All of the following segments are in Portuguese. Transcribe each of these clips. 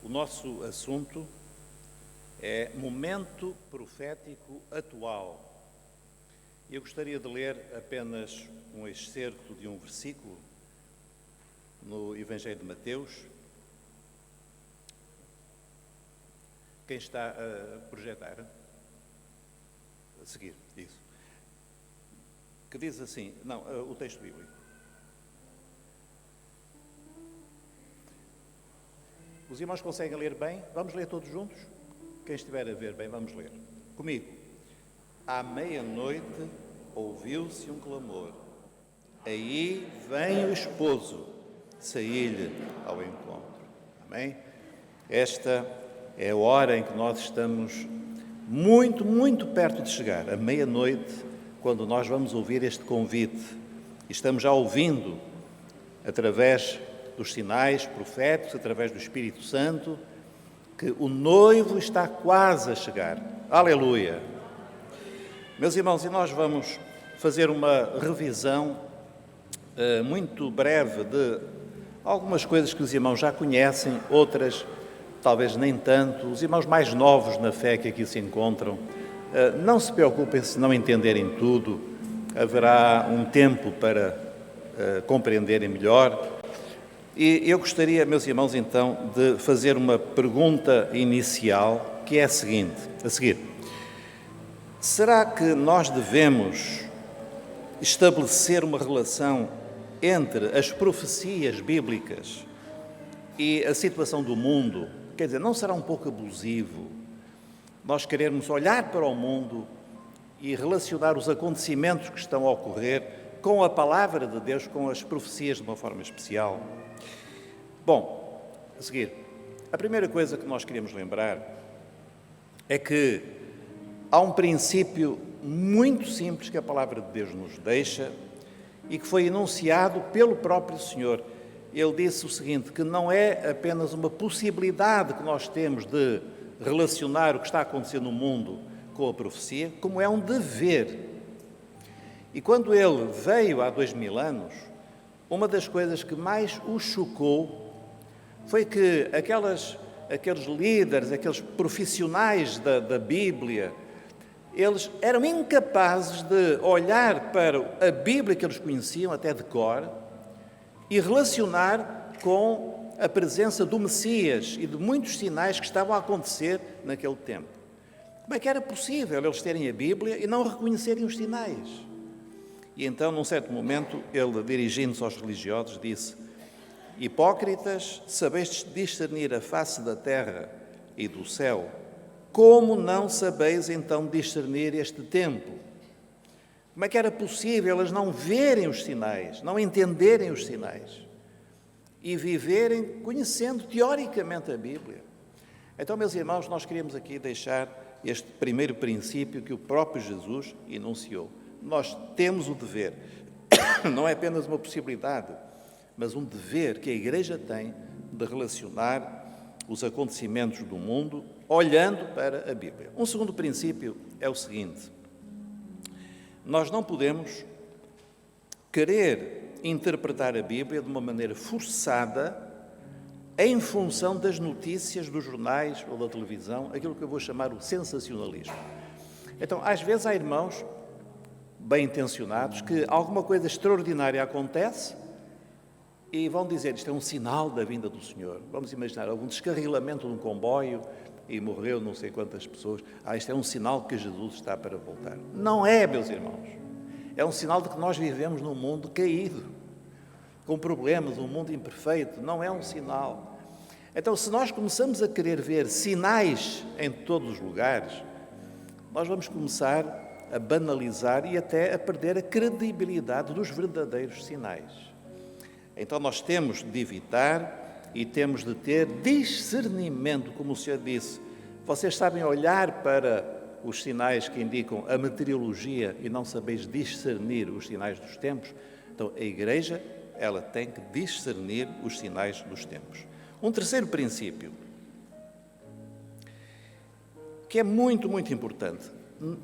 O nosso assunto é momento profético atual. Eu gostaria de ler apenas um excerto de um versículo no Evangelho de Mateus. Quem está a projetar? A seguir, isso. Que diz assim, o texto bíblico. Os irmãos conseguem ler bem? Vamos ler todos juntos? Quem estiver a ver bem, vamos ler. Comigo. À meia-noite ouviu-se um clamor. Aí vem o esposo, saí-lhe ao encontro. Amém? Esta é a hora em que nós estamos muito, muito perto de chegar. À meia-noite, quando nós vamos ouvir este convite. E estamos já ouvindo, através dos sinais proféticos, através do Espírito Santo, que o noivo está quase a chegar. Aleluia! Meus irmãos, e nós vamos fazer uma revisão muito breve de algumas coisas que os irmãos já conhecem, outras talvez nem tanto. Os irmãos mais novos na fé que aqui se encontram, não se preocupem se não entenderem tudo, haverá um tempo para compreenderem melhor. E eu gostaria, meus irmãos, então, de fazer uma pergunta inicial, que é a seguir. Será que nós devemos estabelecer uma relação entre as profecias bíblicas e a situação do mundo? Quer dizer, não será um pouco abusivo nós querermos olhar para o mundo e relacionar os acontecimentos que estão a ocorrer com a palavra de Deus, com as profecias de uma forma especial? Bom, a seguir, a primeira coisa que nós queremos lembrar é que há um princípio muito simples que a palavra de Deus nos deixa e que foi enunciado pelo próprio Senhor. Ele disse o seguinte, que não é apenas uma possibilidade que nós temos de relacionar o que está acontecendo no mundo com a profecia, como é um dever. E quando ele veio há 2000 anos, uma das coisas que mais o chocou foi que aqueles líderes, aqueles profissionais da Bíblia, eles eram incapazes de olhar para a Bíblia que eles conheciam, até de cor, e relacionar com a presença do Messias e de muitos sinais que estavam a acontecer naquele tempo. Como é que era possível eles terem a Bíblia e não reconhecerem os sinais? E então, num certo momento, ele, dirigindo-se aos religiosos, disse: Hipócritas, sabeis discernir a face da terra e do céu, como não sabeis então discernir este tempo? Como é que era possível eles não verem os sinais, não entenderem os sinais e viverem conhecendo teoricamente a Bíblia? Então, meus irmãos, nós queríamos aqui deixar este primeiro princípio que o próprio Jesus enunciou. Nós temos o dever, não é apenas uma possibilidade, mas um dever que a Igreja tem de relacionar os acontecimentos do mundo olhando para a Bíblia. Um segundo princípio é o seguinte: nós não podemos querer interpretar a Bíblia de uma maneira forçada em função das notícias dos jornais ou da televisão, aquilo que eu vou chamar o sensacionalismo. Então, às vezes há irmãos bem intencionados que alguma coisa extraordinária acontece e vão dizer, isto é um sinal da vinda do Senhor. Vamos imaginar algum descarrilamento de um comboio e morreu não sei quantas pessoas. Isto é um sinal que Jesus está para voltar. Não é, meus irmãos. É um sinal de que nós vivemos num mundo caído, com problemas, um mundo imperfeito. Não é um sinal. Então, se nós começamos a querer ver sinais em todos os lugares, nós vamos começar a banalizar e até a perder a credibilidade dos verdadeiros sinais. Então nós temos de evitar e temos de ter discernimento, como o Senhor disse. Vocês sabem olhar para os sinais que indicam a meteorologia e não sabeis discernir os sinais dos tempos? Então a Igreja, ela tem que discernir os sinais dos tempos. Um terceiro princípio, que é muito, muito importante.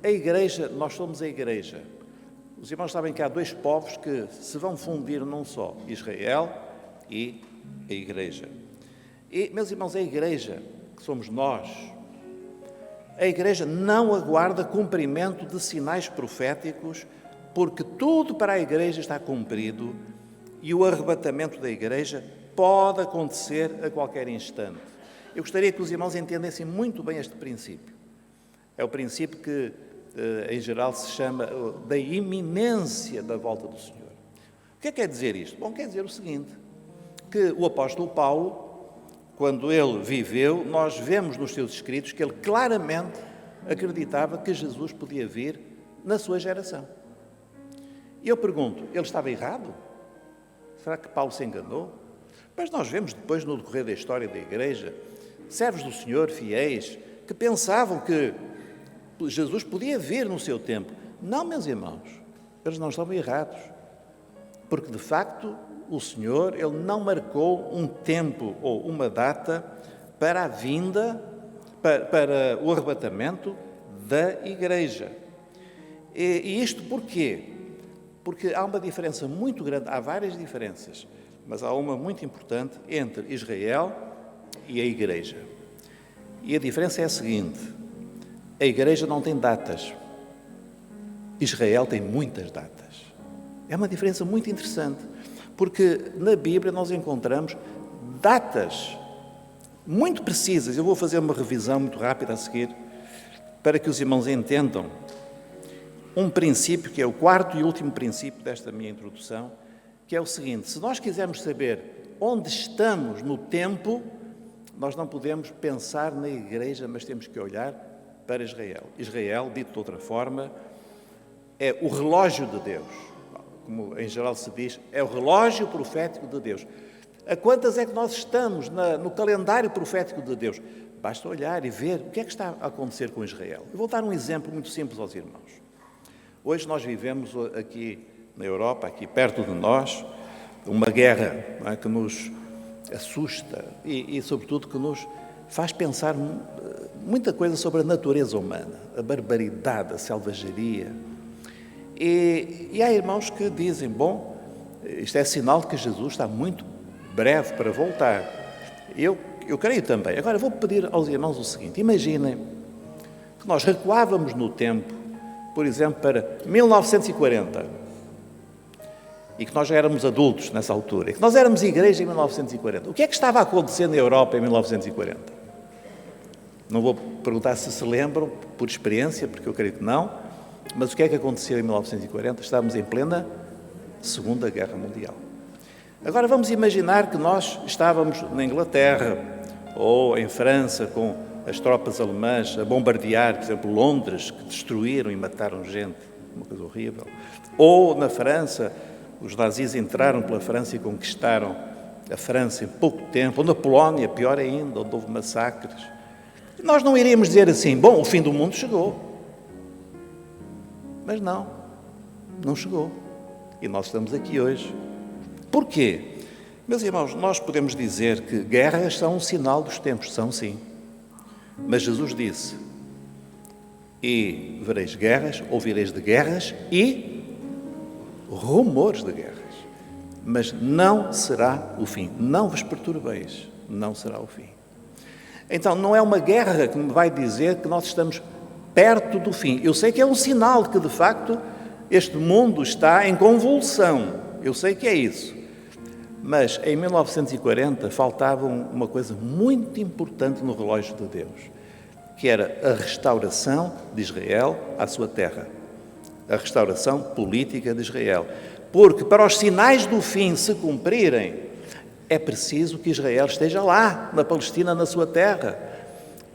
A Igreja, nós somos a Igreja. Os irmãos sabem que há dois povos que se vão fundir num só, Israel e a Igreja. E, meus irmãos, a Igreja, que somos nós, a Igreja não aguarda cumprimento de sinais proféticos, porque tudo para a Igreja está cumprido e o arrebatamento da Igreja pode acontecer a qualquer instante. Eu gostaria que os irmãos entendessem muito bem este princípio. É o princípio que, em geral, se chama da iminência da volta do Senhor. O que é que quer dizer isto? Bom, quer dizer o seguinte, que o apóstolo Paulo, quando ele viveu, nós vemos nos seus escritos que ele claramente acreditava que Jesus podia vir na sua geração. E eu pergunto, ele estava errado? Será que Paulo se enganou? Mas nós vemos depois, no decorrer da história da Igreja, servos do Senhor, fiéis, que pensavam que Jesus podia vir no seu tempo. Não, meus irmãos, eles não estavam errados. Porque, de facto, o Senhor, Ele não marcou um tempo ou uma data para a vinda, para o arrebatamento da Igreja. E isto porquê? Porque há uma diferença muito grande, há várias diferenças, mas há uma muito importante entre Israel e a Igreja. E a diferença é a seguinte: a Igreja não tem datas, Israel tem muitas datas. É uma diferença muito interessante, porque na Bíblia nós encontramos datas muito precisas. Eu vou fazer uma revisão muito rápida a seguir, para que os irmãos entendam um princípio que é o quarto e último princípio desta minha introdução, que é o seguinte: se nós quisermos saber onde estamos no tempo, nós não podemos pensar na Igreja, mas temos que olhar para Israel. Israel, dito de outra forma, é o relógio de Deus. Como em geral se diz, é o relógio profético de Deus. A quantas é que nós estamos no calendário profético de Deus? Basta olhar e ver o que é que está a acontecer com Israel. Eu vou dar um exemplo muito simples aos irmãos. Hoje nós vivemos aqui na Europa, aqui perto de nós, uma guerra, não é, que nos assusta e, sobretudo, que nos faz pensar muita coisa sobre a natureza humana, a barbaridade, a selvageria. E há irmãos que dizem, bom, isto é sinal de que Jesus está muito breve para voltar. Eu creio também. Agora, vou pedir aos irmãos o seguinte: imaginem que nós recuávamos no tempo, por exemplo, para 1940, e que nós já éramos adultos nessa altura, e que nós éramos igreja em 1940. O que é que estava a acontecer na Europa em 1940? Não vou perguntar se lembram, por experiência, porque eu creio que não, mas o que é que aconteceu em 1940? Estávamos em plena Segunda Guerra Mundial. Agora vamos imaginar que nós estávamos na Inglaterra ou em França com as tropas alemãs a bombardear, por exemplo, Londres, que destruíram e mataram gente, uma coisa horrível. Ou na França, os nazis entraram pela França e conquistaram a França em pouco tempo. Ou na Polónia, pior ainda, onde houve massacres. Nós não iríamos dizer assim, bom, o fim do mundo chegou. Mas não chegou. E nós estamos aqui hoje. Porquê? Meus irmãos, nós podemos dizer que guerras são um sinal dos tempos, são sim. Mas Jesus disse, e vereis guerras, ouvireis de guerras e rumores de guerras. Mas não será o fim. Não vos perturbeis, não será o fim. Então, não é uma guerra que me vai dizer que nós estamos perto do fim. Eu sei que é um sinal de que, de facto, este mundo está em convulsão. Eu sei que é isso. Mas, em 1940, faltava uma coisa muito importante no relógio de Deus, que era a restauração de Israel à sua terra. A restauração política de Israel. Porque, para os sinais do fim se cumprirem, é preciso que Israel esteja lá, na Palestina, na sua terra.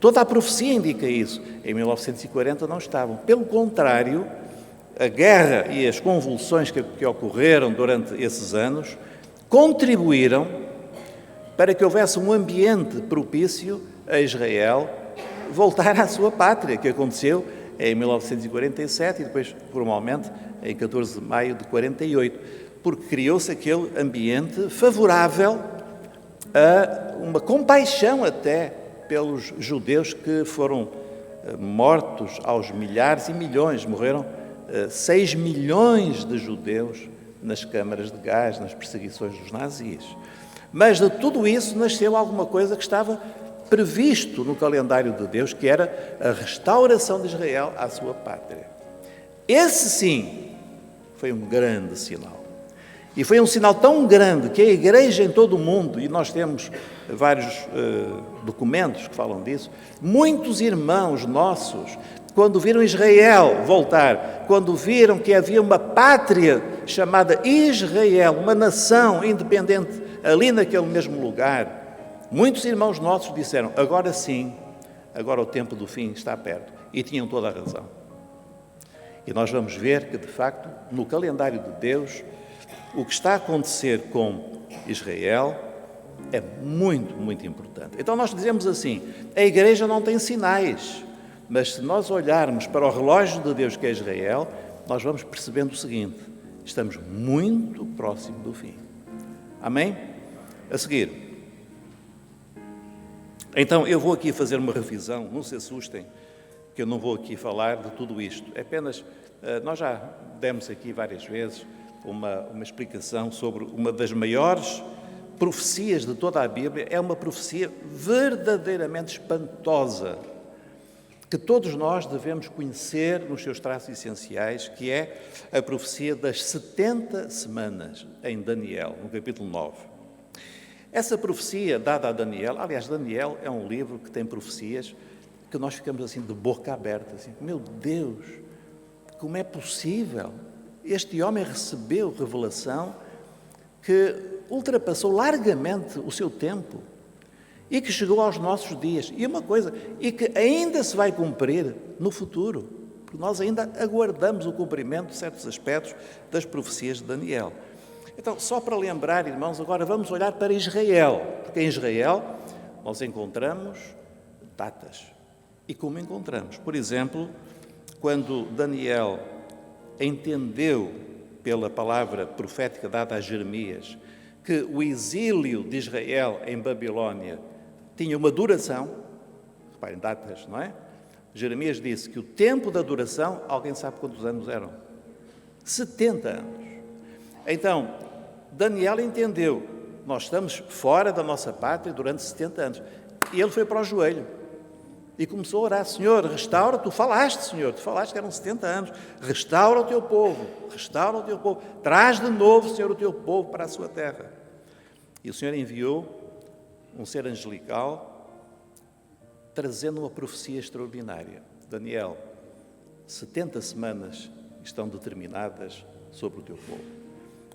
Toda a profecia indica isso. Em 1940 não estavam. Pelo contrário, a guerra e as convulsões que ocorreram durante esses anos contribuíram para que houvesse um ambiente propício a Israel voltar à sua pátria, que aconteceu em 1947 e depois, formalmente, em 14 de maio de 48, porque criou-se aquele ambiente favorável a uma compaixão até pelos judeus que foram mortos aos milhares e milhões. Morreram 6 milhões de judeus nas câmaras de gás, nas perseguições dos nazis. Mas de tudo isso nasceu alguma coisa que estava previsto no calendário de Deus, que era a restauração de Israel à sua pátria. Esse sim foi um grande sinal. E foi um sinal tão grande que a Igreja em todo o mundo, e nós temos vários documentos que falam disso, muitos irmãos nossos, quando viram Israel voltar, quando viram que havia uma pátria chamada Israel, uma nação independente ali naquele mesmo lugar, muitos irmãos nossos disseram, agora sim, agora o tempo do fim está perto. E tinham toda a razão. E nós vamos ver que, de facto, no calendário de Deus, o que está a acontecer com Israel é muito, muito importante. Então nós dizemos assim, a Igreja não tem sinais, mas se nós olharmos para o relógio de Deus que é Israel, nós vamos percebendo o seguinte, estamos muito próximo do fim. Amém? A seguir, então eu vou aqui fazer uma revisão, não se assustem, que eu não vou aqui falar de tudo isto, é apenas, nós já demos aqui várias vezes uma explicação sobre uma das maiores profecias de toda a Bíblia, é uma profecia verdadeiramente espantosa, que todos nós devemos conhecer nos seus traços essenciais, que é a profecia das 70 semanas, em Daniel, no capítulo 9. Essa profecia dada a Daniel, aliás, Daniel é um livro que tem profecias que nós ficamos assim de boca aberta, assim, meu Deus, como é possível? Este homem recebeu revelação que ultrapassou largamente o seu tempo e que chegou aos nossos dias. E uma coisa, e que ainda se vai cumprir no futuro, porque nós ainda aguardamos o cumprimento de certos aspectos das profecias de Daniel. Então, só para lembrar, irmãos, agora vamos olhar para Israel, porque em Israel nós encontramos datas. E como encontramos? Por exemplo, quando Daniel entendeu, pela palavra profética dada a Jeremias, que o exílio de Israel em Babilónia tinha uma duração, reparem, datas, não é? Jeremias disse que o tempo da duração, alguém sabe quantos anos eram? 70 anos. Então, Daniel entendeu, nós estamos fora da nossa pátria durante 70 anos. E ele foi para o joelho e começou a orar, Senhor, restaura, tu falaste, Senhor, tu falaste que eram 70 anos, restaura o teu povo, traz de novo, Senhor, o teu povo para a sua terra. E o Senhor enviou um ser angelical, trazendo uma profecia extraordinária. Daniel, 70 semanas estão determinadas sobre o teu povo.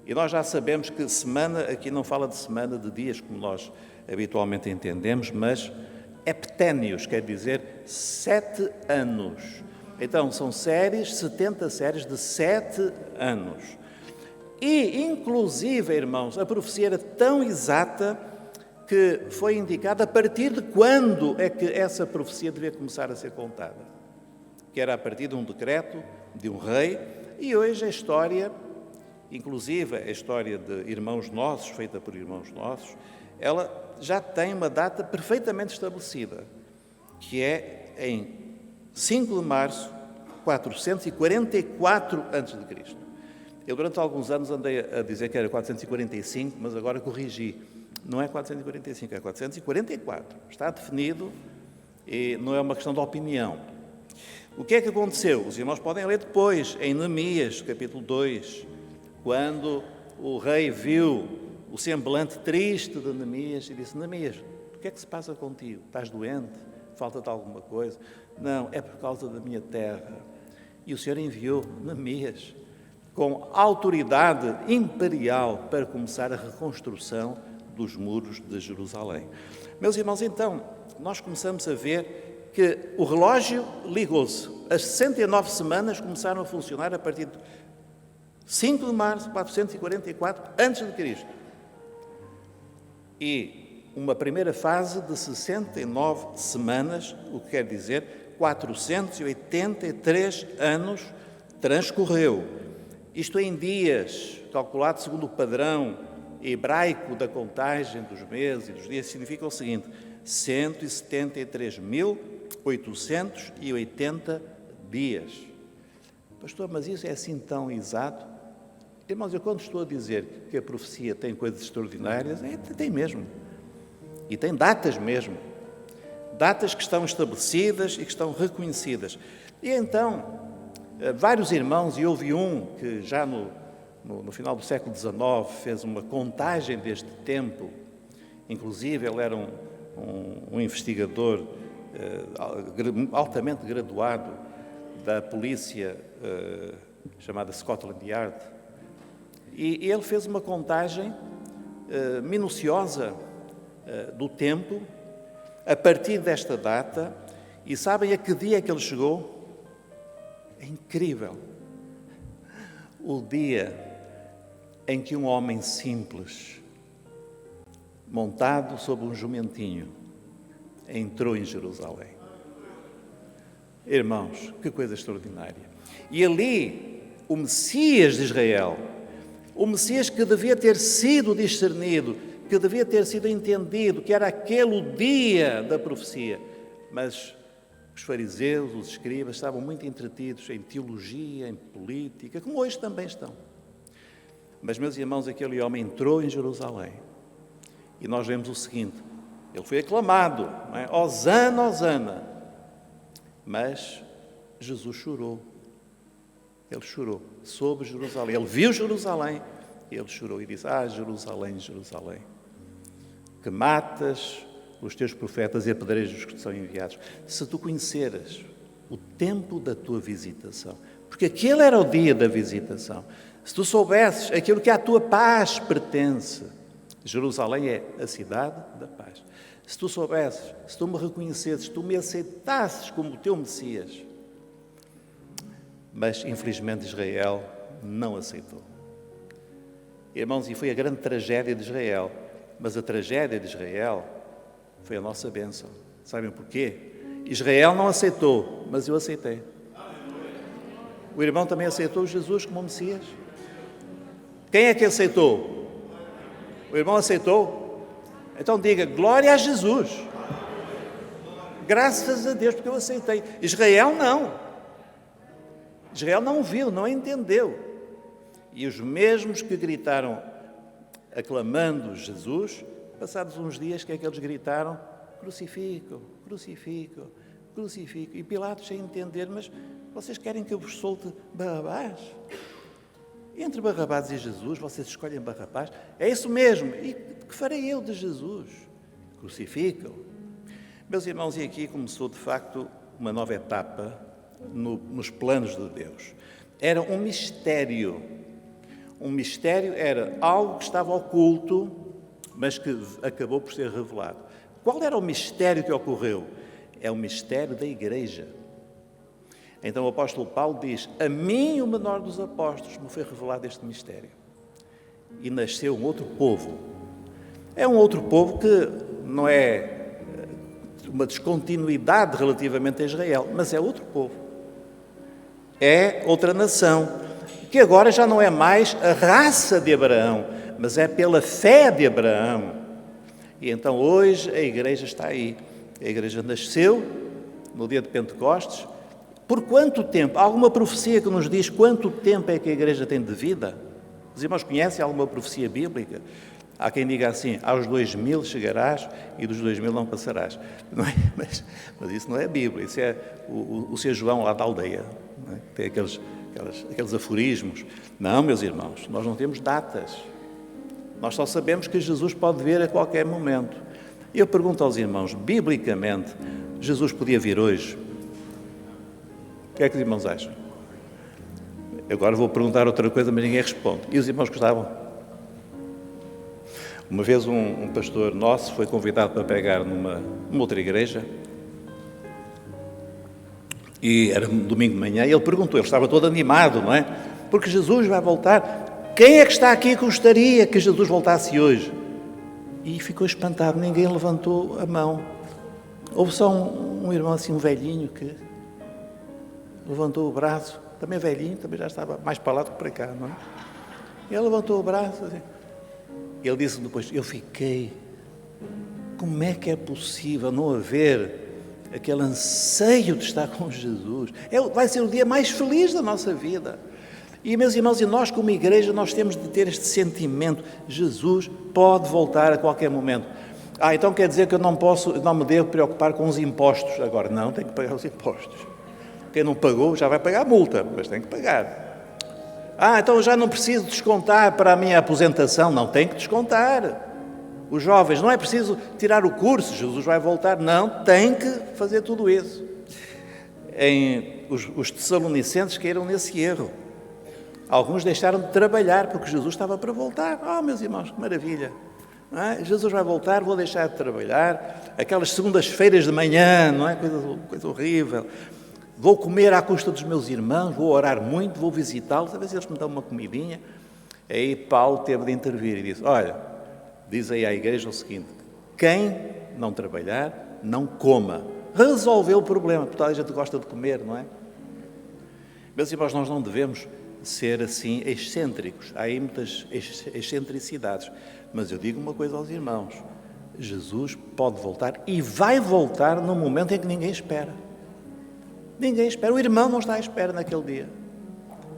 E nós já sabemos que semana, aqui não fala de semana, de dias, como nós habitualmente entendemos, mas hepténios, quer dizer 7 anos. Então, são séries, 70 séries de 7 anos. E, inclusive, irmãos, a profecia era tão exata que foi indicada a partir de quando é que essa profecia devia começar a ser contada. Que era a partir de um decreto de um rei, e hoje a história, inclusive a história de irmãos nossos, feita por irmãos nossos, ela já tem uma data perfeitamente estabelecida, que é em 5 de março de 444 a.C. Eu, durante alguns anos, andei a dizer que era 445, mas agora corrigi. Não é 445, é 444. Está definido e não é uma questão de opinião. O que é que aconteceu? Os irmãos podem ler depois, em Neemias, capítulo 2, quando o rei viu o semblante triste de Neemias e disse, Neemias, o que é que se passa contigo? Estás doente? Falta-te alguma coisa? Não, é por causa da minha terra. E o Senhor enviou Neemias com autoridade imperial para começar a reconstrução dos muros de Jerusalém. Meus irmãos, então, nós começamos a ver que o relógio ligou-se. As 69 semanas começaram a funcionar a partir de 5 de março de 444 a.C. E uma primeira fase de 69 semanas, o que quer dizer 483 anos transcorreu. Isto em dias, calculado segundo o padrão hebraico da contagem dos meses e dos dias, significa o seguinte, 173.880 dias. Pastor, mas isso é assim tão exato? Irmãos, eu quando estou a dizer que a profecia tem coisas extraordinárias, tem mesmo. E tem datas mesmo. Datas que estão estabelecidas e que estão reconhecidas. E então, vários irmãos, e houve um que já no final do século XIX fez uma contagem deste tempo, inclusive ele era um investigador altamente graduado da polícia chamada Scotland Yard, e ele fez uma contagem minuciosa do tempo a partir desta data, e sabem a que dia que ele chegou? É incrível. O dia em que um homem simples, montado sobre um jumentinho, entrou em Jerusalém. Irmãos, que coisa extraordinária. E ali, o Messias de Israel, o Messias que devia ter sido discernido, que devia ter sido entendido, que era aquele o dia da profecia, mas os fariseus, os escribas, estavam muito entretidos em teologia, em política, como hoje também estão. Mas, meus irmãos, aquele homem entrou em Jerusalém e nós vemos o seguinte: ele foi aclamado, não é? Hosana, Hosana. Mas Jesus chorou. Ele chorou sobre Jerusalém. Ele viu Jerusalém e ele chorou e disse: ah, Jerusalém, Jerusalém, que matas os teus profetas e apedrejas os que te são enviados. Se tu conheceras o tempo da tua visitação, porque aquele era o dia da visitação, se tu soubesses aquilo que à tua paz pertence, Jerusalém é a cidade da paz. Se tu soubesses, se tu me reconhecesses, se tu me aceitasses como o teu Messias. Mas, infelizmente, Israel não aceitou. Irmãos, e foi a grande tragédia de Israel. Mas a tragédia de Israel foi a nossa bênção. Sabem porquê? Israel não aceitou, mas eu aceitei. O irmão também aceitou Jesus como Messias. Quem é que aceitou? O irmão aceitou? Então diga, glória a Jesus. Graças a Deus, porque eu aceitei. Israel não. Israel não viu, não entendeu. E os mesmos que gritaram, aclamando Jesus, passados uns dias, que é que eles gritaram? Crucifico, crucifico, crucifico. E Pilatos, sem entender, mas vocês querem que eu vos solte Barrabás? Entre Barrabás e Jesus, vocês escolhem Barrabás? É isso mesmo. E que farei eu de Jesus? Crucificam. Meus irmãos, e aqui começou, de facto, uma nova etapa nos planos de Deus. Era um mistério. Um mistério era algo que estava oculto, mas que acabou por ser revelado. Qual era o mistério que ocorreu? É o mistério da Igreja. Então o apóstolo Paulo diz: a mim, o menor dos apóstolos, me foi revelado este mistério. E nasceu um outro povo. É um outro povo que não é uma descontinuidade relativamente a Israel, mas é outro povo. É outra nação, que agora já não é mais a raça de Abraão, mas é pela fé de Abraão. E então hoje a Igreja está aí. A Igreja nasceu no dia de Pentecostes. Por quanto tempo? Há alguma profecia que nos diz quanto tempo é que a Igreja tem de vida? Os irmãos conhecem alguma profecia bíblica? Há quem diga assim: aos 2000 chegarás e dos 2000 não passarás. Não é? Mas isso não é Bíblia, isso é o Sr. João lá da aldeia. Não é? Tem aqueles aforismos. Não, meus irmãos, nós não temos datas. Nós só sabemos que Jesus pode vir a qualquer momento. Eu pergunto aos irmãos, biblicamente, Jesus podia vir hoje? O que é que os irmãos acham? Agora vou perguntar outra coisa, mas ninguém responde. E os irmãos gostavam? Uma vez um pastor nosso foi convidado para pregar numa outra igreja, e era um domingo de manhã, e ele perguntou, ele estava todo animado, não é? Porque Jesus vai voltar. Quem é que está aqui que gostaria que Jesus voltasse hoje? E ficou espantado, ninguém levantou a mão. Houve só um irmão assim, um velhinho, que levantou o braço, também velhinho, também já estava mais para lá do que para cá, não é? E ele levantou o braço, assim. Ele disse depois, eu fiquei, como é que é possível não haver aquele anseio de estar com Jesus? Vai ser o dia mais feliz da nossa vida. E, meus irmãos, e nós como igreja, nós temos de ter este sentimento. Jesus pode voltar a qualquer momento. Então quer dizer que eu não me devo preocupar com os impostos. Agora, não, tenho que pagar os impostos. Quem não pagou já vai pagar a multa, mas tem que pagar. Então eu já não preciso descontar para a minha aposentação. Não, tem que descontar. Os jovens, não é preciso tirar o curso, Jesus vai voltar. Não, tem que fazer tudo isso. Os tessalonicenses caíram nesse erro. Alguns deixaram de trabalhar porque Jesus estava para voltar. Meus irmãos, que maravilha! Jesus vai voltar, vou deixar de trabalhar. Aquelas segundas-feiras de manhã, não é? Coisa horrível. Vou comer à custa dos meus irmãos, vou orar muito, vou visitá-los, a ver se eles me dão uma comidinha. Aí Paulo teve de intervir e disse, olha, diz aí à igreja o seguinte, quem não trabalhar, não coma. Resolveu o problema, porque toda a gente gosta de comer, não é? Meus irmãos, nós não devemos ser assim excêntricos. Há aí muitas excentricidades. Mas eu digo uma coisa aos irmãos. Jesus pode voltar e vai voltar no momento em que ninguém espera. Ninguém espera. O irmão não está à espera naquele dia.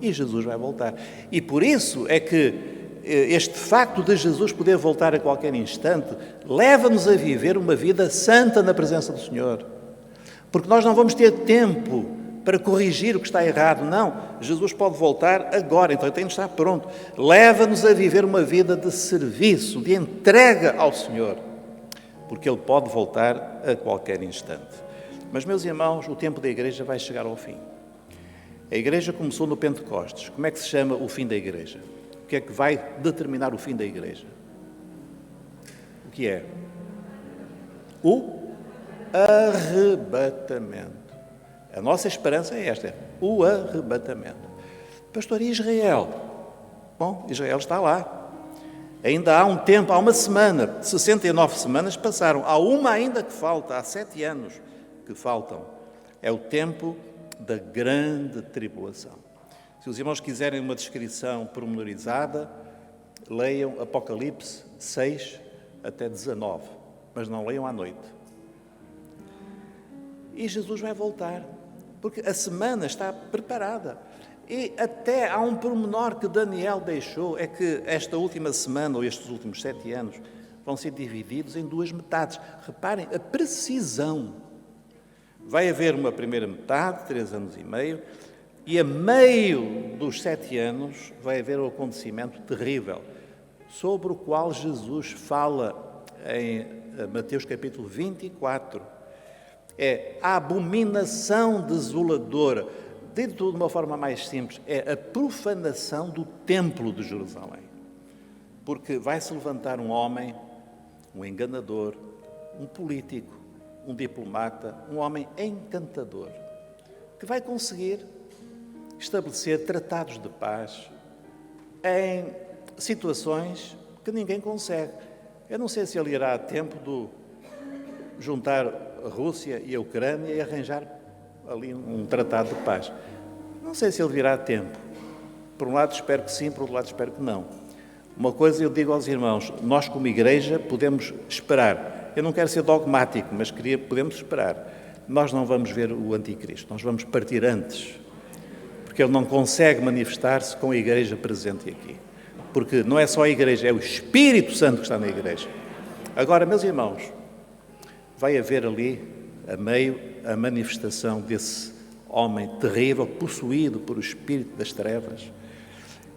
E Jesus vai voltar. E por isso é que este facto de Jesus poder voltar a qualquer instante leva-nos a viver uma vida santa na presença do Senhor. Porque nós não vamos ter tempo para corrigir o que está errado. Não, Jesus pode voltar agora, então tem de estar pronto. Leva-nos a viver uma vida de serviço, de entrega ao Senhor, porque Ele pode voltar a qualquer instante. Mas, meus irmãos, o tempo da igreja vai chegar ao fim. A igreja começou no Pentecostes. Como é que se chama o fim da igreja? O que é que vai determinar o fim da igreja? O que é? O arrebatamento. A nossa esperança é esta, o arrebatamento. Pastor, e Israel? Bom, Israel está lá. Ainda há um tempo, há uma semana, 69 semanas passaram. Há uma ainda que falta, há 7 anos que faltam. É o tempo da grande tribulação. Se os irmãos quiserem uma descrição pormenorizada, leiam Apocalipse 6 até 19, mas não leiam à noite. E Jesus vai voltar. Porque a semana está preparada. E até há um pormenor que Daniel deixou, é que esta última semana, ou estes últimos 7 anos, vão ser divididos em 2 metades. Reparem, a precisão. Vai haver uma primeira metade, 3 anos e meio, e a meio dos 7 anos vai haver um acontecimento terrível, sobre o qual Jesus fala em Mateus capítulo 24. É a abominação desoladora. Dito de uma forma mais simples, é a profanação do templo de Jerusalém. Porque vai-se levantar um homem, um enganador, um político, um diplomata, um homem encantador, que vai conseguir estabelecer tratados de paz em situações que ninguém consegue. Eu não sei se ele irá a tempo de juntar a Rússia e a Ucrânia e arranjar ali um tratado de paz. Não sei se ele virá a tempo. Por um lado espero que sim, por outro lado espero que não. Uma coisa eu digo aos irmãos, nós como igreja podemos esperar. Eu não quero ser dogmático, mas podemos esperar. Nós não vamos ver o anticristo, nós vamos partir antes. Porque ele não consegue manifestar-se com a igreja presente aqui. Porque não é só a igreja, é o Espírito Santo que está na igreja. Agora, meus irmãos, vai haver ali, a meio, a manifestação desse homem terrível, possuído por o espírito das trevas.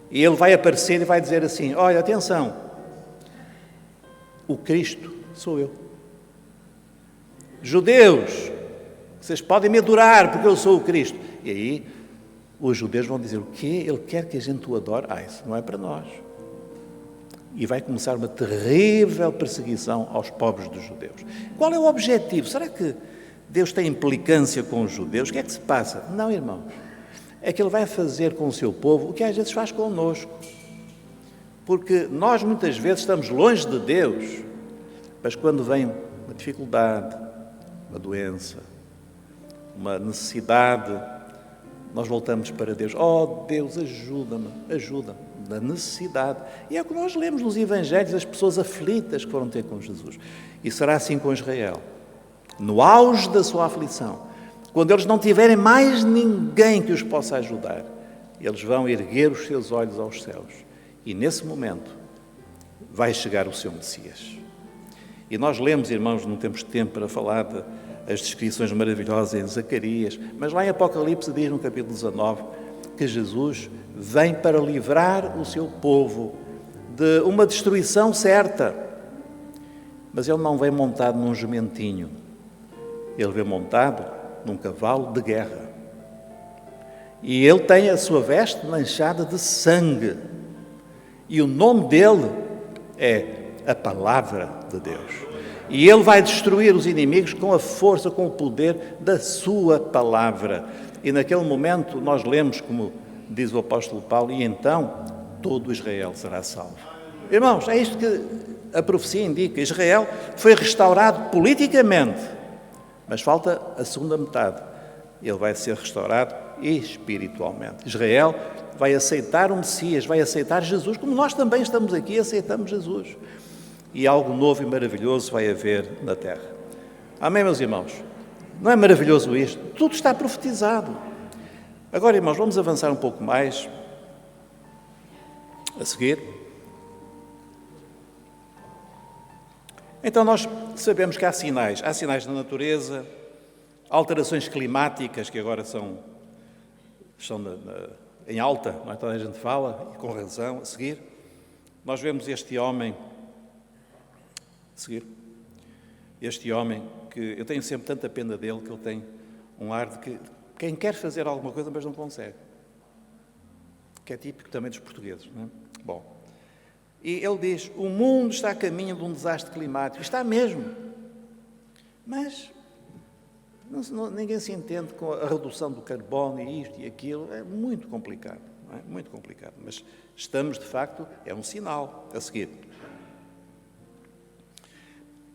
E ele vai aparecer e vai dizer assim, olha, atenção, o Cristo sou eu. Judeus, vocês podem me adorar porque eu sou o Cristo. E aí, os judeus vão dizer, o quê? Ele quer que a gente o adore? Isso não é para nós. E vai começar uma terrível perseguição aos pobres dos judeus. Qual é o objetivo? Será que Deus tem implicância com os judeus? O que é que se passa? Não, irmãos. É que Ele vai fazer com o seu povo o que às vezes faz connosco. Porque nós muitas vezes estamos longe de Deus, mas quando vem uma dificuldade, uma doença, uma necessidade, nós voltamos para Deus. Oh, Deus, ajuda-me, ajuda-me. Da necessidade. E é o que nós lemos nos Evangelhos, as pessoas aflitas que foram ter com Jesus. E será assim com Israel. No auge da sua aflição, quando eles não tiverem mais ninguém que os possa ajudar, eles vão erguer os seus olhos aos céus. E nesse momento vai chegar o seu Messias. E nós lemos, irmãos, não temos tempo para falar das descrições maravilhosas em Zacarias, mas lá em Apocalipse diz no capítulo 19 que Jesus vem para livrar o seu povo de uma destruição certa. Mas ele não vem montado num jumentinho, ele vem montado num cavalo de guerra. E ele tem a sua veste manchada de sangue. E o nome dele é a Palavra de Deus. E ele vai destruir os inimigos com a força, com o poder da sua palavra. E naquele momento nós lemos, como diz o apóstolo Paulo, e então todo Israel será salvo. Irmãos, é isto que a profecia indica. Israel foi restaurado politicamente, mas falta a segunda metade. Ele vai ser restaurado espiritualmente. Israel vai aceitar o Messias, vai aceitar Jesus, como nós também estamos aqui e aceitamos Jesus. E algo novo e maravilhoso vai haver na terra. Amém, meus irmãos? Não é maravilhoso isto? Tudo está profetizado. Agora, irmãos, vamos avançar um pouco mais. A seguir. Então, nós sabemos que há sinais na natureza, alterações climáticas que agora estão em alta, não é? Toda a gente fala, e com razão. A seguir, nós vemos este homem, este homem que eu tenho sempre tanta pena dele, que ele tem um ar de que quem quer fazer alguma coisa, mas não consegue. Que é típico também dos portugueses, não é? Bom, e ele diz, o mundo está a caminho de um desastre climático. Está mesmo. Mas ninguém se entende com a redução do carbono e isto e aquilo. É muito complicado, não é? Muito complicado. Mas estamos, de facto, é um sinal. A seguir.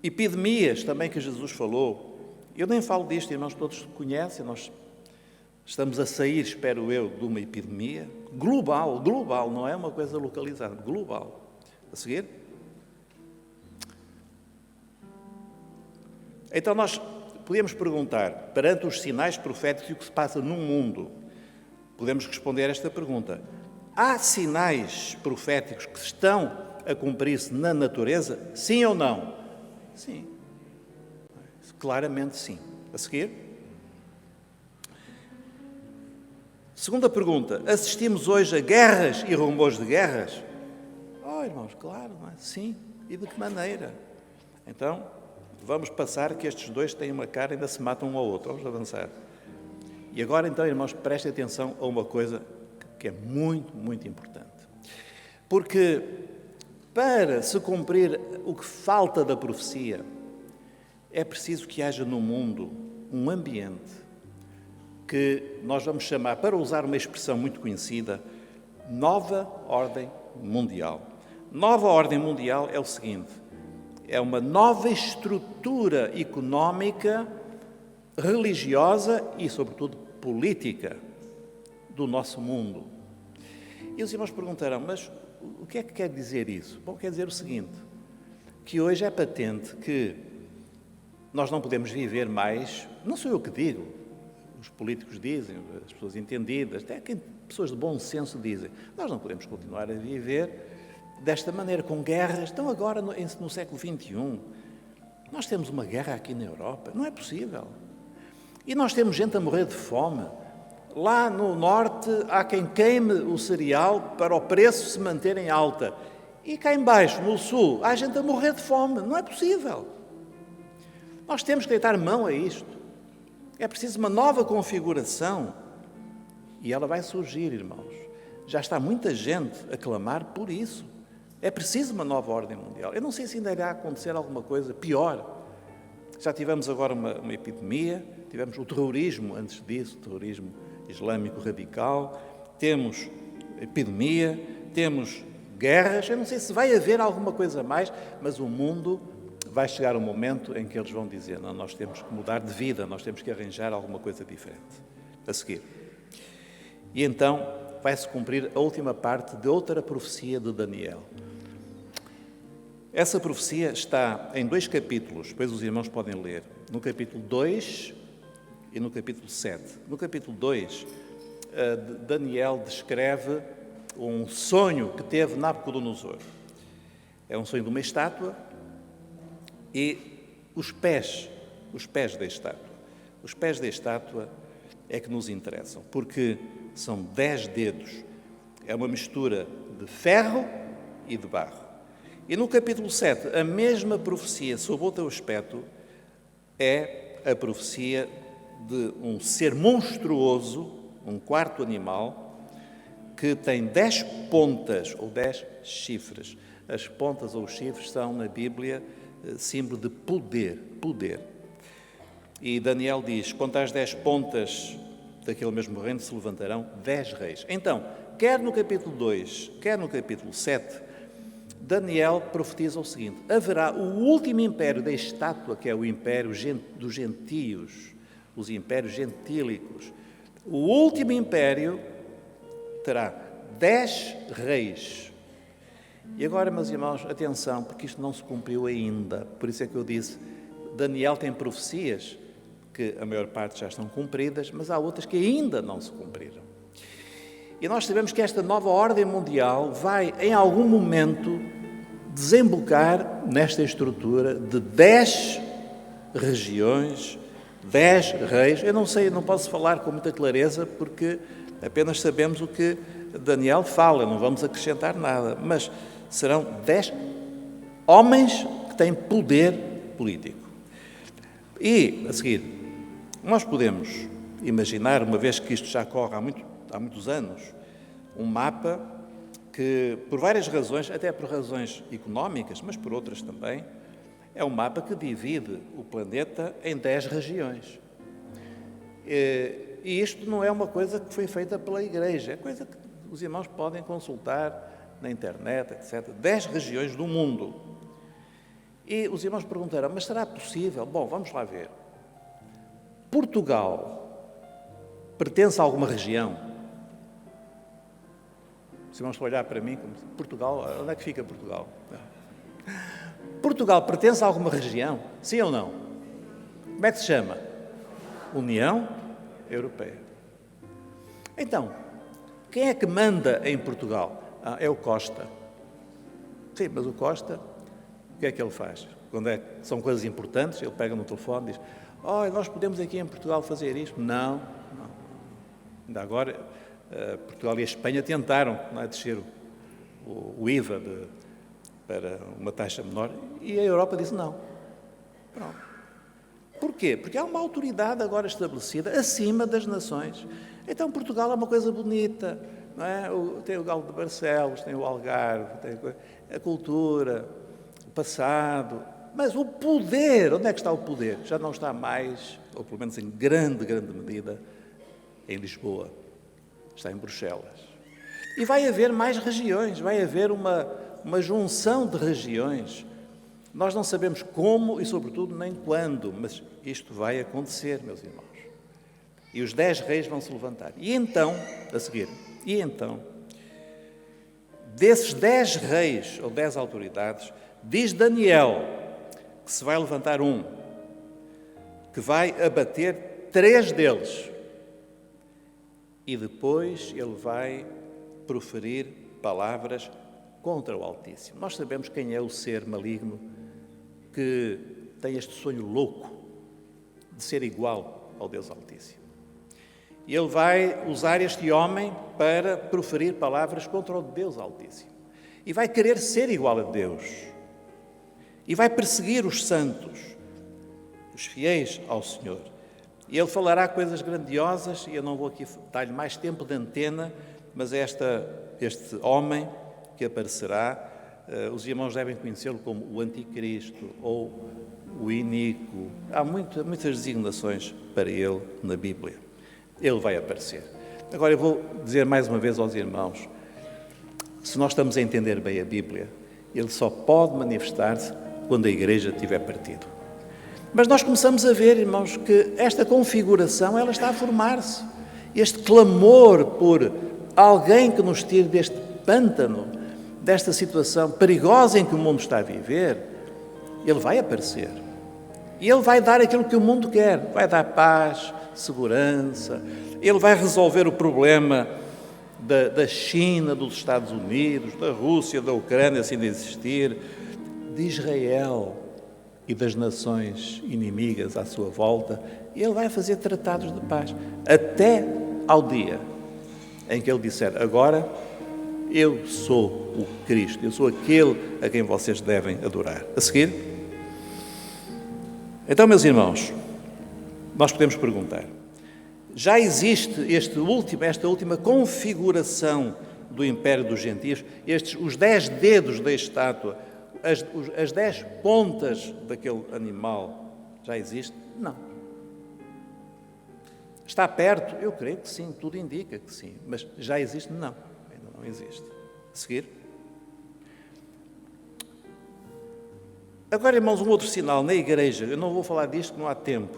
Epidemias também que Jesus falou. Eu nem falo disto, irmãos, todos conhecem. Nós estamos a sair, espero eu, de uma epidemia global, não é uma coisa localizada, global. A seguir. Então nós podemos perguntar, perante os sinais proféticos e o que se passa no mundo, podemos responder esta pergunta. Há sinais proféticos que estão a cumprir-se na natureza? Sim ou não? Sim. Claramente sim. A seguir. Segunda pergunta. Assistimos hoje a guerras e rumores de guerras? Oh, irmãos, claro, não é? Sim. E de que maneira? Então, vamos passar que estes dois têm uma cara e ainda se matam um ao outro. Vamos avançar. E agora, então, irmãos, prestem atenção a uma coisa que é muito, muito importante. Porque para se cumprir o que falta da profecia, é preciso que haja no mundo um ambiente que nós vamos chamar, para usar uma expressão muito conhecida, nova ordem mundial. Nova ordem mundial é o seguinte, é uma nova estrutura económica, religiosa e, sobretudo, política do nosso mundo. E os irmãos perguntarão, mas o que é que quer dizer isso? Bom, quer dizer o seguinte, que hoje é patente que nós não podemos viver mais, não sou eu que digo, os políticos dizem, as pessoas entendidas, até pessoas de bom senso dizem, nós não podemos continuar a viver desta maneira, com guerras. Então agora, no século XXI, nós temos uma guerra aqui na Europa, não é possível. E nós temos gente a morrer de fome. Lá no norte há quem queime o cereal para o preço se manter em alta. E cá embaixo, no sul, há gente a morrer de fome. Não é possível. Nós temos que deitar mão a isto. É preciso uma nova configuração. E ela vai surgir, irmãos. Já está muita gente a clamar por isso. É preciso uma nova ordem mundial. Eu não sei se ainda irá acontecer alguma coisa pior. Já tivemos agora uma epidemia, tivemos o terrorismo antes disso, o terrorismo islâmico radical, temos epidemia, temos guerras. Eu não sei se vai haver alguma coisa a mais, mas o mundo vai chegar um momento em que eles vão dizer, não, nós temos que mudar de vida, nós temos que arranjar alguma coisa diferente. A seguir. E então vai-se cumprir a última parte de outra profecia de Daniel. Essa profecia está em 2 capítulos, depois os irmãos podem ler, no capítulo 2 e no capítulo 7. No capítulo 2, Daniel descreve um sonho que teve Nabucodonosor. É um sonho de uma estátua e os pés da estátua. Os pés da estátua é que nos interessam, porque são 10 dedos. É uma mistura de ferro e de barro. E no capítulo 7, a mesma profecia sob outro aspecto é a profecia de um ser monstruoso, um quarto animal, que tem 10 pontas ou 10 chifres. As pontas ou os chifres são, na Bíblia, símbolo de poder. E Daniel diz, quanto às 10 pontas daquele mesmo reino se levantarão 10 reis. Então, quer no capítulo 2, quer no capítulo 7, Daniel profetiza o seguinte: haverá o último império da estátua, que é o império dos gentios, os impérios gentílicos. O último império terá 10 reis. E agora, meus irmãos, atenção, porque isto não se cumpriu ainda. Por isso é que eu disse, Daniel tem profecias que a maior parte já estão cumpridas, mas há outras que ainda não se cumpriram. E nós sabemos que esta nova ordem mundial vai, em algum momento, desembocar nesta estrutura de 10 regiões, 10 reis. Eu não sei, não posso falar com muita clareza, porque apenas sabemos o que Daniel fala, não vamos acrescentar nada, mas serão 10 homens que têm poder político. E, a seguir, nós podemos imaginar, uma vez que isto já corre há muitos anos, um mapa que, por várias razões, até por razões económicas, mas por outras também, é um mapa que divide o planeta em 10 regiões. E isto não é uma coisa que foi feita pela Igreja, é coisa que os irmãos podem consultar na internet, etc. 10 regiões do mundo. E os irmãos perguntaram, mas será possível? Bom, vamos lá ver. Portugal pertence a alguma região? Os irmãos estão a olhar para mim como Portugal, onde é que fica Portugal? Portugal pertence a alguma região? Sim ou não? Como é que se chama? União Europeia. Então, quem é que manda em Portugal? É o Costa. Sim, mas o Costa, o que é que ele faz? Quando são coisas importantes, ele pega no telefone e diz, nós podemos aqui em Portugal fazer isto? Não. Ainda agora, Portugal e a Espanha tentaram descer o IVA para uma taxa menor e a Europa disse não. Pronto. Porquê? Porque há uma autoridade agora estabelecida acima das nações. Então Portugal é uma coisa bonita, não é? Tem o Galo de Barcelos, tem o Algarve, tem a cultura, o passado, mas o poder, onde é que está o poder? Já não está mais, ou pelo menos em grande medida, em Lisboa, está em Bruxelas. E vai haver mais regiões, vai haver uma junção de regiões. Nós não sabemos como e, sobretudo, nem quando, mas isto vai acontecer, meus irmãos. E os 10 reis vão se levantar. E então, a seguir, desses 10 reis ou 10 autoridades, diz Daniel que se vai levantar um, que vai abater 3 deles. E depois ele vai proferir palavras contra o Altíssimo. Nós sabemos quem é o ser maligno que tem este sonho louco de ser igual ao Deus Altíssimo. E ele vai usar este homem para proferir palavras contra o Deus Altíssimo. E vai querer ser igual a Deus. E vai perseguir os santos, os fiéis ao Senhor. E ele falará coisas grandiosas, e eu não vou aqui dar-lhe mais tempo de antena, mas este homem que aparecerá, os irmãos devem conhecê-lo como o Anticristo ou o Iníquo. Há muitas designações para ele na Bíblia. Ele vai aparecer. Agora eu vou dizer mais uma vez aos irmãos, se nós estamos a entender bem a Bíblia, ele só pode manifestar-se quando a Igreja tiver partido. Mas nós começamos a ver, irmãos, que esta configuração ela está a formar-se. Este clamor por alguém que nos tire deste pântano, desta situação perigosa em que o mundo está a viver, ele vai aparecer. E ele vai dar aquilo que o mundo quer. Vai dar paz, segurança. Ele vai resolver o problema da China, dos Estados Unidos, da Rússia, da Ucrânia, se ainda existir, de Israel e das nações inimigas à sua volta. Ele vai fazer tratados de paz, até ao dia em que ele disser: agora eu sou o Cristo, eu sou aquele a quem vocês devem adorar. A seguir, então, meus irmãos, nós podemos perguntar: já existe esta última configuração do Império dos Gentios, os 10 dedos da estátua, as 10 pontas daquele animal, já existe? Não. Está perto? Eu creio que sim, tudo indica que sim. Mas já existe? Não, ainda não existe. A seguir. Agora, irmãos, um outro sinal na Igreja, eu não vou falar disto, não há tempo,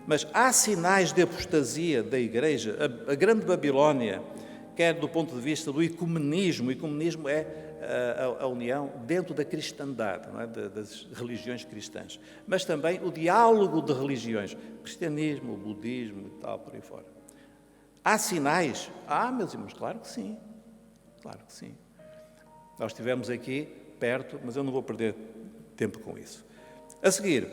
mas há sinais de apostasia da Igreja. A Grande Babilónia, quer do ponto de vista do ecumenismo, o ecumenismo é a união dentro da cristandade, não é? Das religiões cristãs, mas também o diálogo de religiões, o cristianismo, o budismo e tal, por aí fora. Há sinais? Meus irmãos, claro que sim, claro que sim. Nós estivemos aqui perto, mas eu não vou perder tempo com isso. A seguir,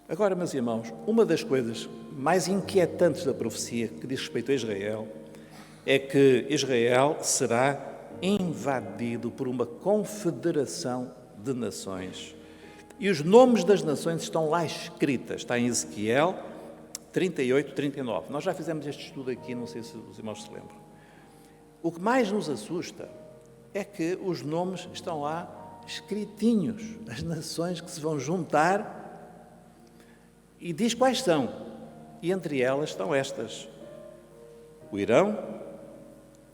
agora, meus irmãos, uma das coisas mais inquietantes da profecia que diz respeito a Israel é que Israel será invadido por uma confederação de nações. E os nomes das nações estão lá escritas, está em Ezequiel 38, 39. Nós já fizemos este estudo aqui, não sei se os irmãos se lembram. O que mais nos assusta é que os nomes estão lá escritinhos, as nações que se vão juntar, e diz quais são. E entre elas estão estas: o Irão,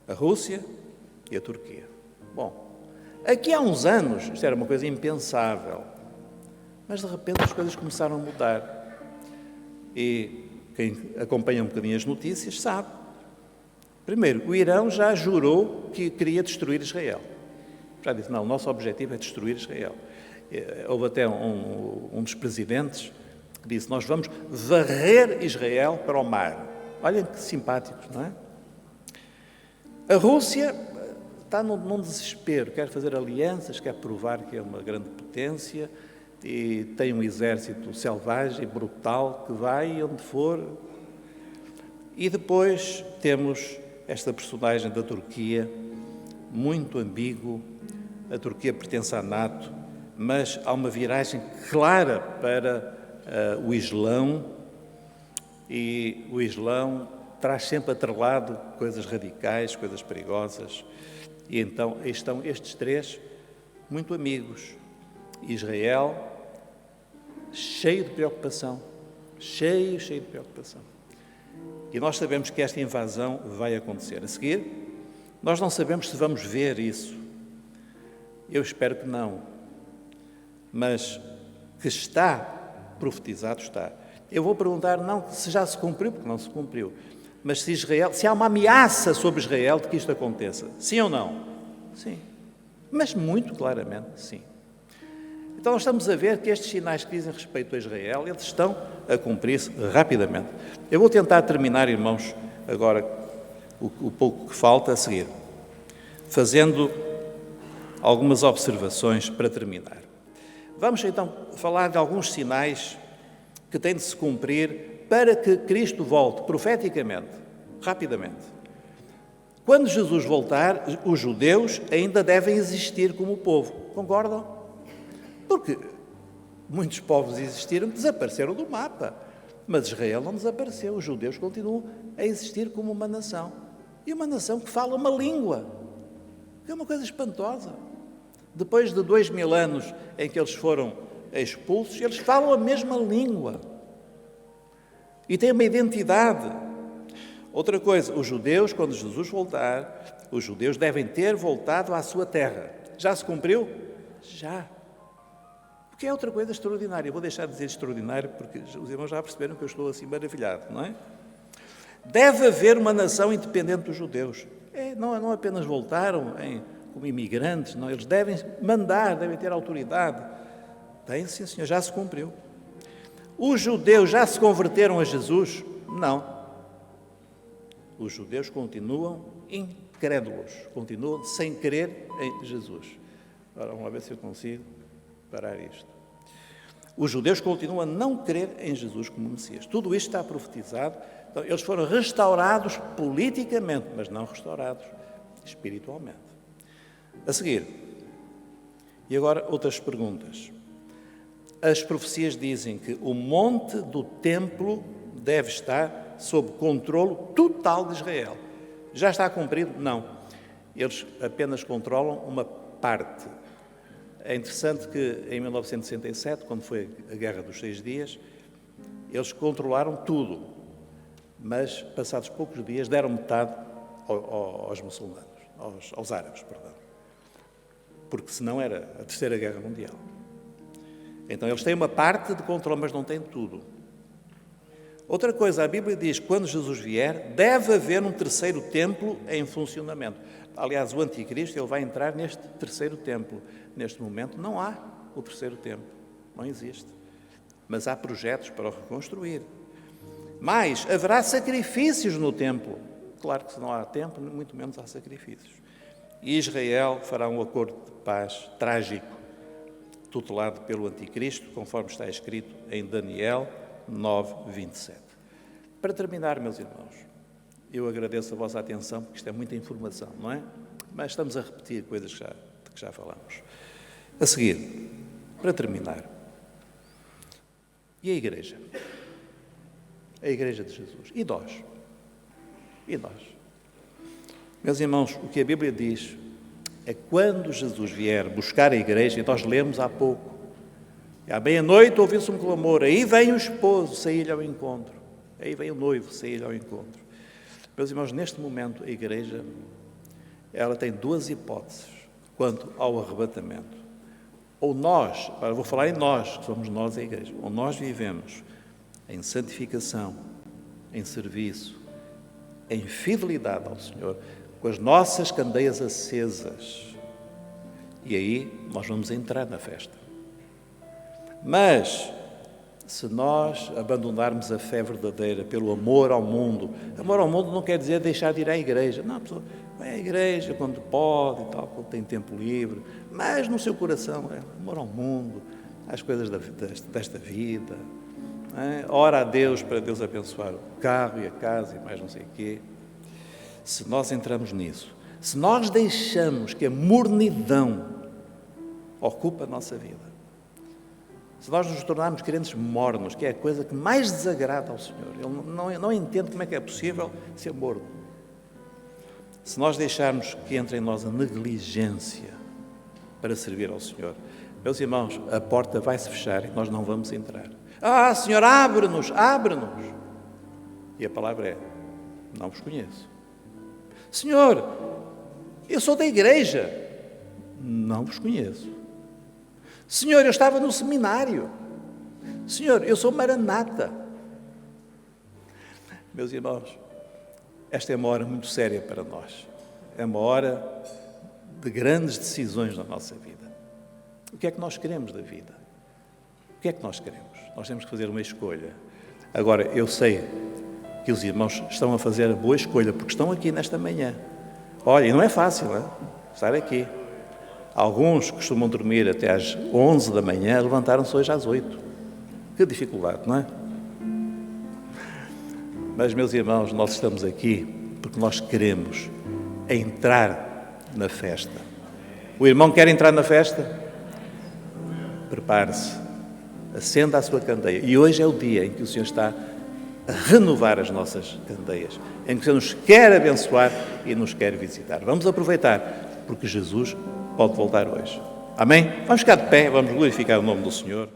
a Rússia e a Turquia. Bom, aqui há uns anos isto era uma coisa impensável, mas de repente as coisas começaram a mudar. E quem acompanha um bocadinho as notícias sabe. Primeiro, o Irão já jurou que queria destruir Israel. Já disse: não, o nosso objetivo é destruir Israel. Houve até um dos presidentes que disse: nós vamos varrer Israel para o mar. Olhem que simpáticos, não é? A Rússia está num desespero, quer fazer alianças, quer provar que é uma grande potência e tem um exército selvagem, brutal, que vai onde for. E depois temos esta personagem da Turquia, muito ambíguo. A Turquia pertence à NATO, mas há uma viragem clara para o Islão, e o Islão traz sempre atrelado coisas radicais, coisas perigosas, e então estão estes três muito amigos. Israel, cheio de preocupação, cheio de preocupação. E nós sabemos que esta invasão vai acontecer. A seguir, nós não sabemos se vamos ver isso. Eu espero que não, mas que está profetizado, está. Eu vou perguntar não se já se cumpriu, porque não se cumpriu, mas se há uma ameaça sobre Israel de que isto aconteça. Sim ou não? Sim. Mas muito claramente, sim. Então nós estamos a ver que estes sinais que dizem respeito a Israel, eles estão a cumprir-se rapidamente. Eu vou tentar terminar, irmãos, agora o pouco que falta a seguir, fazendo algumas observações para terminar. Vamos então falar de alguns sinais que têm de se cumprir para que Cristo volte profeticamente, rapidamente. Quando Jesus voltar, os judeus ainda devem existir como povo. Concordam? Porque muitos povos existiram, desapareceram do mapa. Mas Israel não desapareceu. Os judeus continuam a existir como uma nação. E uma nação que fala uma língua, que é uma coisa espantosa. Depois de 2000 anos em que eles foram expulsos, eles falam a mesma língua. E têm uma identidade. Outra coisa, os judeus, quando Jesus voltar, os judeus devem ter voltado à sua terra. Já se cumpriu? Já. Porque é outra coisa extraordinária. Eu vou deixar de dizer extraordinário, porque os irmãos já perceberam que eu estou assim maravilhado, não é? Deve haver uma nação independente dos judeus. Não apenas voltaram como imigrantes, não, eles devem mandar, devem ter autoridade. Tem, sim, senhor, já se cumpriu. Os judeus já se converteram a Jesus? Não. Os judeus continuam incrédulos, continuam sem crer em Jesus. Agora, vamos lá ver se eu consigo parar isto. Os judeus continuam a não crer em Jesus como Messias. Tudo isto está profetizado. Então, eles foram restaurados politicamente, mas não restaurados espiritualmente. A seguir, e agora outras perguntas. As profecias dizem que o monte do templo deve estar sob controlo total de Israel. Já está cumprido? Não. Eles apenas controlam uma parte. É interessante que em 1967, quando foi a Guerra dos 6 Dias, eles controlaram tudo, mas passados poucos dias deram metade aos muçulmanos, aos árabes, perdão. Porque senão era a Terceira Guerra Mundial. Então eles têm uma parte de controle, mas não têm tudo. Outra coisa, a Bíblia diz que quando Jesus vier, deve haver um terceiro templo em funcionamento. Aliás, o anticristo ele vai entrar neste terceiro templo. Neste momento não há o terceiro templo, não existe. Mas há projetos para o reconstruir. Mas haverá sacrifícios no templo. Claro que se não há templo, muito menos há sacrifícios. E Israel fará um acordo de paz trágico, tutelado pelo anticristo, conforme está escrito em Daniel 9, 27. Para terminar, meus irmãos, eu agradeço a vossa atenção, porque isto é muita informação, não é? Mas estamos a repetir coisas que já falamos. A seguir, para terminar, e a Igreja? A Igreja de Jesus. E nós? E nós? Meus irmãos, o que a Bíblia diz é que quando Jesus vier buscar a Igreja, e nós lemos há pouco, à meia-noite ouviu-se um clamor, aí vem o esposo sair-lhe ao encontro, aí vem o noivo sair-lhe ao encontro. Meus irmãos, neste momento a Igreja, ela tem duas hipóteses quanto ao arrebatamento. Ou nós, agora vou falar em nós, que somos nós a Igreja, ou nós vivemos em santificação, em serviço, em fidelidade ao Senhor, com as nossas candeias acesas, e aí nós vamos entrar na festa. Mas, se nós abandonarmos a fé verdadeira pelo amor ao mundo não quer dizer deixar de ir à igreja. Não, a pessoa vai à igreja quando pode e tal, quando tem tempo livre, mas no seu coração é amor ao mundo, às coisas desta vida. Ora a Deus para Deus abençoar o carro e a casa e mais não sei o quê. Se nós entramos nisso, se nós deixamos que a mornidão ocupe a nossa vida, se nós nos tornarmos crentes mornos, que é a coisa que mais desagrada ao Senhor, Ele não entende como é que é possível ser morno. Se nós deixarmos que entre em nós a negligência para servir ao Senhor, meus irmãos, a porta vai se fechar e nós não vamos entrar. Ah, Senhor, abre-nos, abre-nos. E a palavra é, não vos conheço. Senhor, eu sou da igreja, não vos conheço. Senhor, eu estava no seminário. Senhor, eu sou maranata. Meus irmãos, esta é uma hora muito séria para nós. É uma hora de grandes decisões na nossa vida. O que é que nós queremos da vida? O que é que nós queremos? Nós temos que fazer uma escolha. Agora, eu sei que os irmãos estão a fazer a boa escolha, porque estão aqui nesta manhã. Olha, e não é fácil, não é? Estar aqui. Alguns costumam dormir até às 11 da manhã, levantaram-se hoje às 8. Que dificuldade, não é? Mas, meus irmãos, nós estamos aqui porque nós queremos entrar na festa. O irmão quer entrar na festa? Prepare-se, acenda a sua candeia. E hoje é o dia em que o Senhor está a renovar as nossas candeias, em que o Senhor nos quer abençoar e nos quer visitar. Vamos aproveitar, porque Jesus pode voltar hoje. Amém? Vamos ficar de pé, vamos glorificar o nome do Senhor.